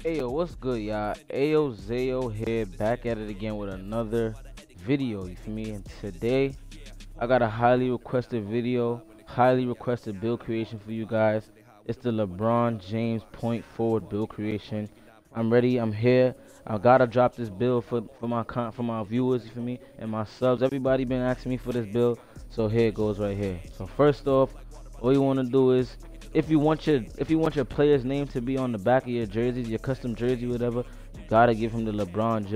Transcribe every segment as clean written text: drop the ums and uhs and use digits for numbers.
Ayo, what's good, y'all? Ayo, Zayo here, back at it again with another video. You feel me? And today, I got a highly requested video, highly requested build creation for you guys. It's the LeBron James point forward build creation. I'm ready. I'm here. I gotta drop this build for my viewers. You feel me? And my subs. Everybody been asking me for this build, so here it goes right here. So first off, all you want to do is if you want your player's name to be on the back of your jersey, your custom jersey, whatever, you gotta give him the LeBron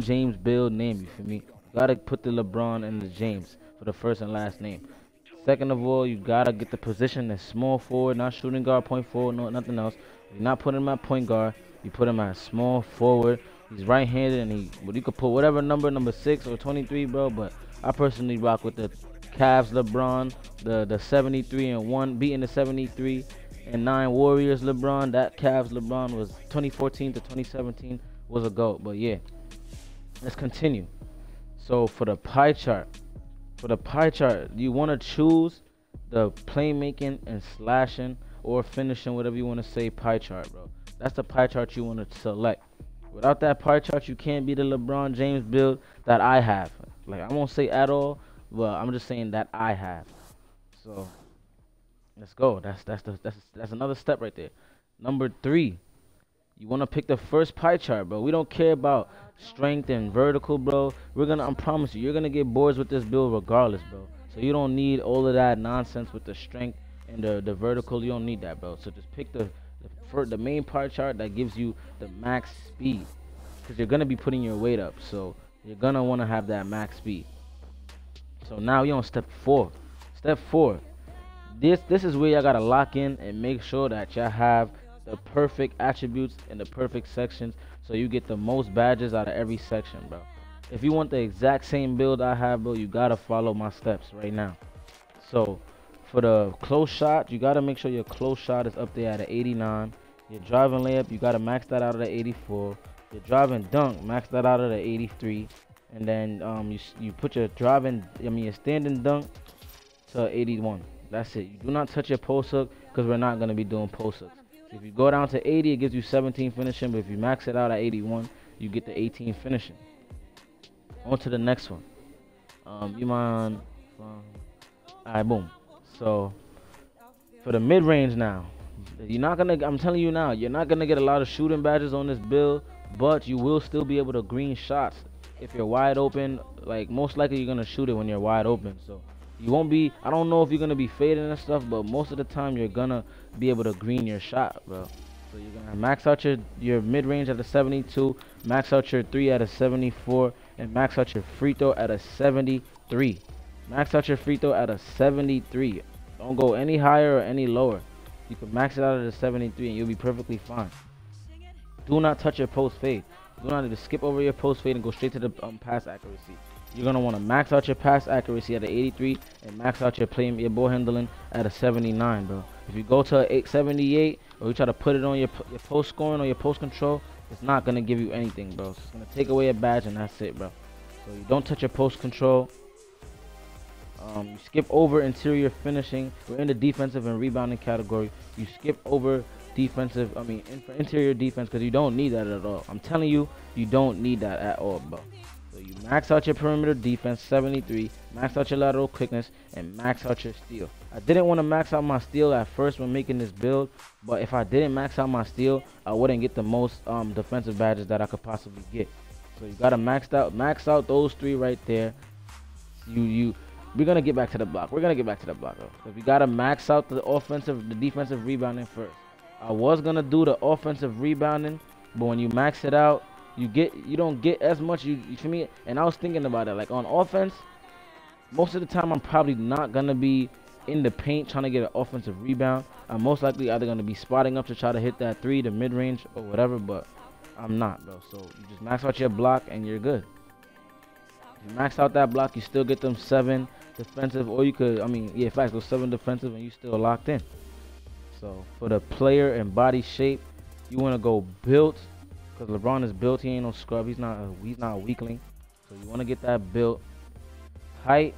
James build name. You feel me? You gotta put the LeBron and the James for the first and last name. Second of all, you gotta get the position as small forward, not shooting guard, point forward, no nothing else. You're not putting him at point guard. You put him at small forward. He's right-handed, and you could put whatever number 6 or 23, bro. But I personally rock with the Cavs LeBron, the 73 and 1 beating the 73 and 9 Warriors LeBron. That Cavs LeBron was 2014 to 2017 was a GOAT. But yeah, let's continue. So for the pie chart, you want to choose the playmaking and slashing or finishing, whatever you want to say, pie chart, bro. That's the pie chart you want to select. Without that pie chart, you can't be the LeBron James build that I have. Like, I won't say at all, but I'm just saying that I have. So let's go. That's another step right there. Number 3, you want to pick the first pie chart, bro. We don't care about strength and vertical, bro. I promise you, you're gonna get boards with this build regardless, bro. So you don't need all of that nonsense with the strength and the vertical. You don't need that, bro. So just pick the main pie chart that gives you the max speed, because you're gonna be putting your weight up. So you're gonna want to have that max speed. So now you're on step 4. Step 4. This is where y'all gotta lock in and make sure that y'all have the perfect attributes and the perfect sections, so you get the most badges out of every section, bro. If you want the exact same build I have, bro, you gotta follow my steps right now. So for the close shot, you gotta make sure your close shot is up there at an 89. Your driving layup, you gotta max that out of the 84. Your driving dunk, max that out of the 83. And then you put your your standing dunk to 81. That's it. You do not touch your post hook, because we're not going to be doing post hooks. So if you go down to 80, it gives you 17 finishing, but if you max it out at 81, you get the 18 finishing. On to the next one. You mind? Alright, boom. So for the mid range now, I'm telling you now, you're not gonna get a lot of shooting badges on this build, but you will still be able to green shots if you're wide open. Like, most likely you're gonna shoot it when you're wide open. So you won't be, I don't know if you're gonna be fading and stuff, but most of the time you're gonna be able to green your shot, bro. So you're gonna max out your mid range at a 72, max out your 3 at a 74, and max out your free throw at a 73. Max out your free throw at a 73. Don't go any higher or any lower. You can max it out at a 73 and you'll be perfectly fine. Do not touch your post fade. Do not need to skip over your post fade and go straight to the pass accuracy. You're gonna want to max out your pass accuracy at an 83 and max out your ball handling at a 79, bro. If you go to a 78 or you try to put it on your post scoring or your post control, it's not gonna give you anything, bro. It's gonna take away a badge and that's it, bro. So you don't touch your post control. You skip over interior finishing. We're in the defensive and rebounding category. You skip over interior defense, because you don't need that at all. I'm telling you, you don't need that at all, bro. So you max out your perimeter defense, 73, max out your lateral quickness, and max out your steal. I didn't want to max out my steal at first when making this build, but if I didn't max out my steal, I wouldn't get the most defensive badges that I could possibly get. So you gotta max out those 3 right there. We're gonna get back to the block. We're gonna get back to the block, though. So you gotta max out the defensive rebounding first. I was gonna do the offensive rebounding, but when you max it out, you don't get as much. You feel me? And I was thinking about it. Like, on offense, most of the time I'm probably not gonna be in the paint trying to get an offensive rebound. I'm most likely either gonna be spotting up to try to hit that 3, the mid range or whatever. But I'm not, bro. So you just max out your block and you're good. If you max out that block, you still get them 7 defensive, or you could, facts, go 7 defensive and you still locked in. So for the player and body shape, you want to go built, because LeBron is built. He ain't no scrub. He's not a weakling. So you want to get that built. Height,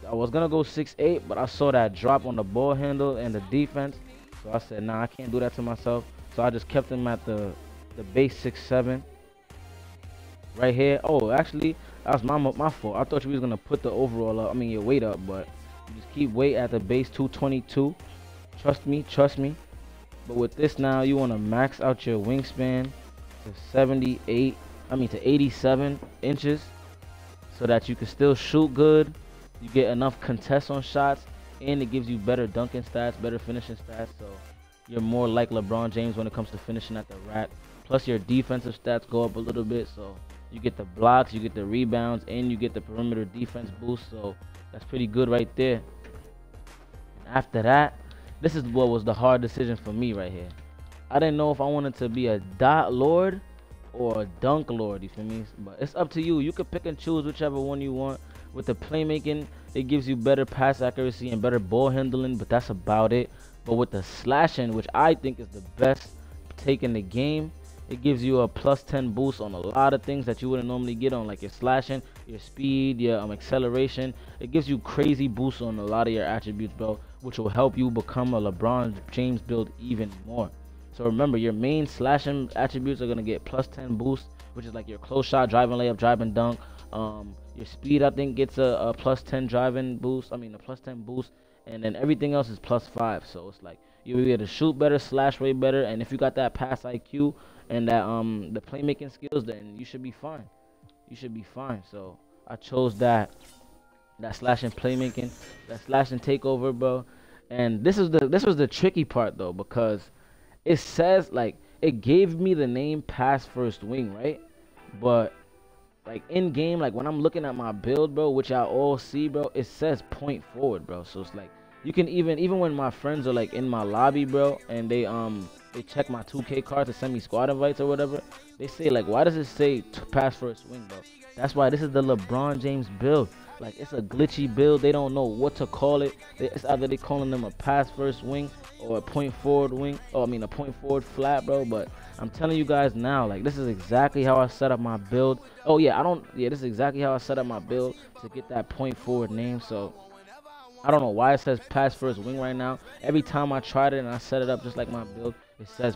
I was gonna go 6'8", but I saw that drop on the ball handle and the defense, so I said, nah, I can't do that to myself. So I just kept them at the base 6'7" right here. Oh, actually, that was my fault. I thought you was gonna put the overall up. I mean your weight up, but you just keep weight at the base 222. Trust me, trust me. But with this now, you want to max out your wingspan to 78. I mean to 87 inches, so that you can still shoot good. You get enough contest on shots, and it gives you better dunking stats, better finishing stats. So you're more like LeBron James when it comes to finishing at the rack. Plus your defensive stats go up a little bit, so you get the blocks, you get the rebounds, and you get the perimeter defense boost. So that's pretty good right there. After that, this is what was the hard decision for me right here. I didn't know if I wanted to be a dot lord or a dunk lord, you feel me? But it's up to you. You could pick and choose whichever one you want. With the playmaking, it gives you better pass accuracy and better ball handling, but that's about it. But with the slashing, which I think is the best take in the game, it gives you a plus 10 boost on a lot of things that you wouldn't normally get on, like your slashing, your speed, your acceleration. It gives you crazy boosts on a lot of your attributes, bro, which will help you become a LeBron James build even more. So remember, your main slashing attributes are going to get plus 10 boost, which is like your close shot, driving layup, driving dunk. Your speed, I think, gets a plus 10 driving boost. I mean, a plus 10 boost. And then everything else is plus 5. So it's like you'll be able to shoot better, slash way better. And if you got that pass IQ and that the playmaking skills, then you should be fine. You should be fine. So I chose that slashing playmaking, that slashing takeover, bro. And this was the tricky part though, because it says, like, it gave me the name pass first wing, right? But like in game, like when I'm looking at my build, bro, which I all see, bro, it says point forward, bro. So it's like you can even when my friends are like in my lobby, bro, and they check my 2K card to send me squad invites or whatever, they say like, why does it say pass first wing, bro? That's why this is the LeBron James build. Like, it's a glitchy build. They don't know what to call it. It's either they calling them a pass first wing or a point forward wing. Oh, I mean a point forward flat, bro. But I'm telling you guys now, like, this is exactly how I set up my build. Oh yeah, this is exactly how I set up my build to get that point forward name. So I don't know why it says pass first wing right now. Every time I tried it and I set it up just like my build, it says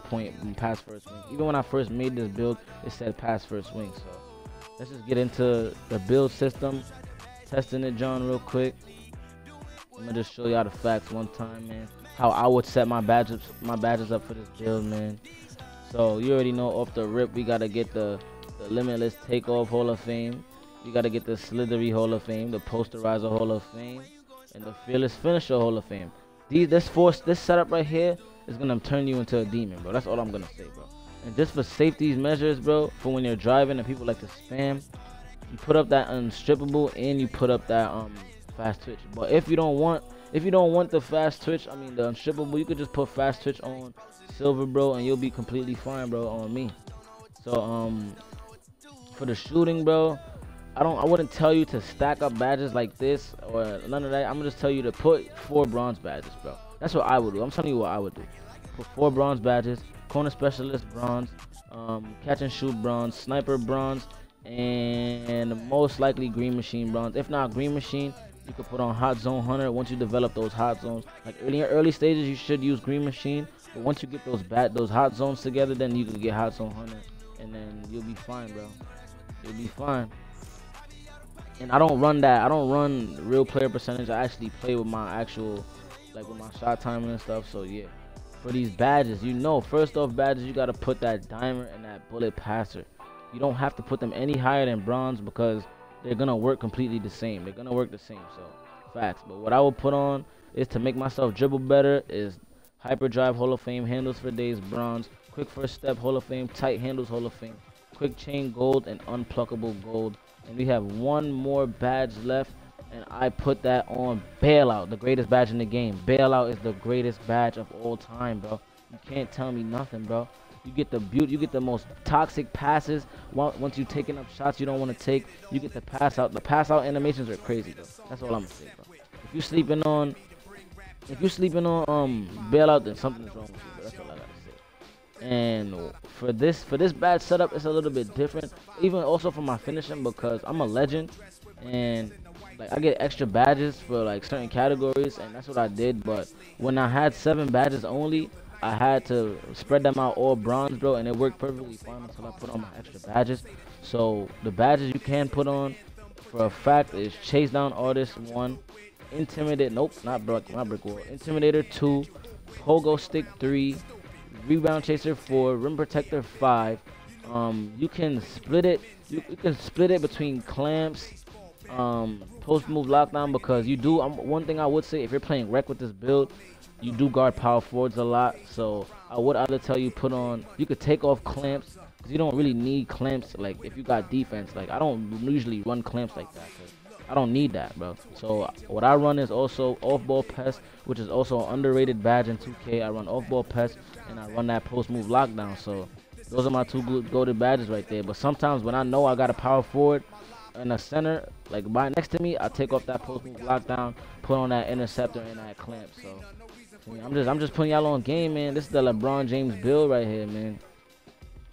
pass first wing. Even when I first made this build, it said pass first wing. So let's just get into the build system. Testing it, John, real quick. I'm gonna just show y'all the facts one time, man. How I would set my badges up for this build, man. So you already know off the rip, we gotta get the Limitless Takeoff Hall of Fame. We gotta get the Slithery Hall of Fame, the Posterizer Hall of Fame, and the Fearless Finisher Hall of Fame. This setup right here is gonna turn you into a demon, bro. That's all I'm gonna say, bro. And just for safety measures, bro, for when you're driving and people like to spam, you put up that unstrippable and you put up that fast twitch. But if you don't want the fast twitch, I mean the unstrippable, you could just put fast twitch on silver, bro, and you'll be completely fine, bro, on me. So for the shooting, bro, I wouldn't tell you to stack up badges like this or none of that. I'm gonna just tell you to put 4 bronze badges, bro. That's what I would do. I'm telling you what I would do. Put 4 bronze badges, corner specialist bronze, catch and shoot bronze, sniper bronze, and most likely green machine bronze. If not green machine, you could put on hot zone hunter. Once you develop those hot zones, like early stages, you should use green machine. But once you get those hot zones together, then you can get hot zone hunter, and then you'll be fine, bro. You'll be fine. And I don't run real player percentage. I actually play with my actual, like with my shot timing and stuff. So yeah, for these badges, first off badges, you gotta put that dimer and that bullet passer. You don't have to put them any higher than bronze because they're gonna work completely the same. They're gonna work the same. So facts. But what I would put on is, to make myself dribble better, is Hyperdrive Hall of Fame, Handles for Days bronze, Quick First Step Hall of Fame, Tight Handles Hall of Fame, Quick Chain Gold, and Unpluckable Gold. And we have one more badge left, and I put that on Bailout, the greatest badge in the game. Bailout is the greatest badge of all time, bro. You can't tell me nothing, bro. You get the most toxic passes. Once you're taking up shots you don't want to take, you get the pass out. The pass out animations are crazy, though. That's all I'm gonna say, bro. If you're sleeping on Bailout, then something's wrong with you, bro. That's all I gotta say. And for this badge setup, it's a little bit different. Even also for my finishing, because I'm a legend, and like I get extra badges for like certain categories, and that's what I did. But when I had 7 badges only, I had to spread them out all bronze, bro, and it worked perfectly fine until I put on my extra badges. So the badges you can put on for a fact is Chase Down Artist 1, Intimidate, nope, not brick wall, Intimidator 2, Pogo Stick 3, Rebound Chaser 4, Rim Protector 5. You can split it. You can split it between clamps, post move lockdown, because you do. One thing I would say, if you're playing rec with this build, you do guard power forwards a lot. So I would either tell you put on. You could take off clamps, because you don't really need clamps. Like if you got defense, like I don't usually run clamps like that, 'cause I don't need that, bro. So what I run is also off-ball pest, which is also an underrated badge in 2K. I run off-ball pest, and I run that post-move lockdown. So those are my two goated badges right there. But sometimes when I know I got a power forward in the center, like right next to me, I take off that post-move lockdown, put on that interceptor and that clamp. So I mean, I'm just putting y'all on game, man. This is the LeBron James build right here, man.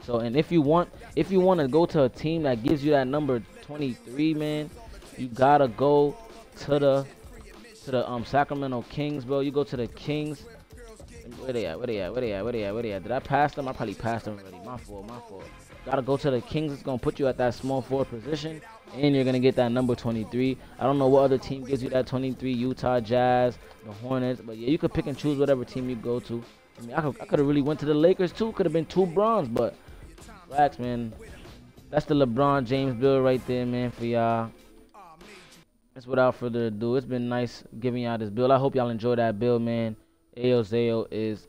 So, and if you want to go to a team that gives you that number 23, man, you gotta go to the Sacramento Kings, bro. You go to the Kings. Where they at? Where they at? Where they at? Where they at? Where they at? Did I pass them? I probably passed them already. My fault. My fault. Gotta go to the Kings. It's gonna put you at that small forward position, and you're gonna get that number 23. I don't know what other team gives you that 23. Utah Jazz, the Hornets, but yeah, you could pick and choose whatever team you go to. I mean, I could have really went to the Lakers too. Could have been 2 bronze, but relax, man. That's the LeBron James build right there, man, for y'all. That's without further ado. It's been nice giving y'all this build. I hope y'all enjoy that build, man. Ayo Zayo is